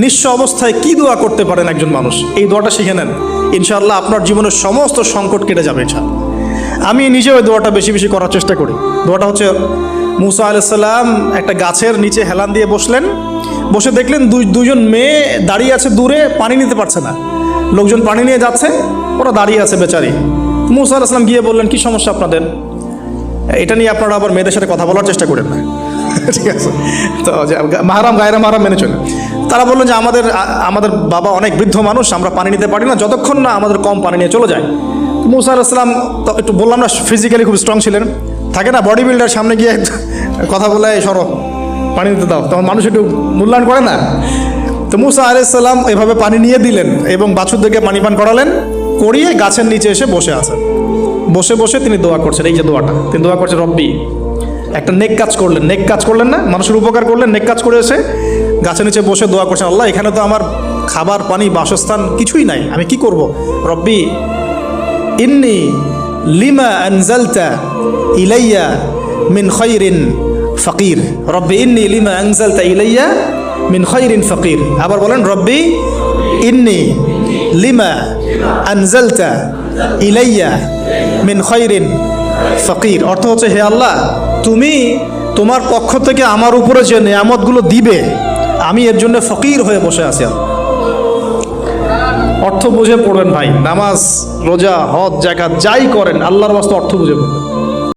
নিঃস্ব অবস্থায় কি দোয়া করতে পারেন একজন মানুষ, এই দোয়াটা শিখে নেন, ইনশাআল্লাহ আপনার জীবনের সমস্ত সংকট কেটে যাবে। আমি নিজেও ওই দোয়াটা বেশি বেশি করার চেষ্টা করি। দোয়াটা হচ্ছে, মুসা আলাইহিস সালাম একটা গাছের নিচে হেলান দিয়ে বসলেন, বসে দেখলেন দুইজন মেয়ে দাঁড়িয়ে আছে দূরে, পানি নিতে পারছে না, লোকজন পানি নিয়ে যাচ্ছে, ওরা দাঁড়িয়ে আছে বেচারি। মুসা আলাইহিস সালাম গিয়ে বললেন, কি সমস্যা আপনাদের? এটা নিয়ে আপনারা আবার মেয়েদের সাথে কথা বলার চেষ্টা করেন না, ঠিক আছে? তো মাহারাম গায়রা মাহারাম মেনে চলে। তারা বললো যে আমাদের বাবা অনেক বৃদ্ধ মানুষ, আমরা পানি নিতে পারি না যতক্ষণ না আমাদের কম পানি নিয়ে চলে যায়। মুসা আলাইহিস সালাম তো একটু বললাম না, ফিজিক্যালি খুব স্ট্রং ছিলেন, থাকে না বডি বিল্ডার, সামনে গিয়ে কথা বলে সরো পানি দিতে দাও, তখন মানুষ একটু মূল্যায়ন করে না। তো মুসা আলাইহিস সালাম এভাবে পানি নিয়ে দিলেন এবং বাছুরদেরকে পানি পান করালেন, করিয়ে গাছের নিচে এসে বসে আছেন। বসে বসে তিনি দোয়া করছেন, এই যে দোয়াটা তিনি দোয়া করছেন, রব্বি, একটা নেক কাজ করলেন, নেক কাজ করলেন না, মানুষের উপকার করলেন, নেক কাজ করে এসে গাছের নিচে বসে দোয়া করছেন, আল্লাহ এখানে তো আমার খাবার পানি বাসস্থান কিছুই নাই, আমি কি করব? রব্বি ইন্নি লিমা আনজালতা ইলাইয়া মিন খায়রিন ফাকির, রব্বি ইন্নি লিমা আনজালতা ইলাইয়া মিন খায়রিন ফাকির। আবার বলেন, রব্বি ইন্নি লিমা আনজালতা ইলাইয়া মিন খায়রিন ফাকির। অর্থ হচ্ছে, হে আল্লাহ, তুমি তোমার পক্ষ থেকে আমার উপরে যে নিয়ামতগুলো দিবে, আমি এর জন্য ফকির হয়ে বসে আছি। অর্থ বুঝে পড়বেন ভাই, নামাজ রোজা হজ জাকাত যাই করেন আল্লাহর ওয়াস্তে অর্থ বুঝে পড়বেন।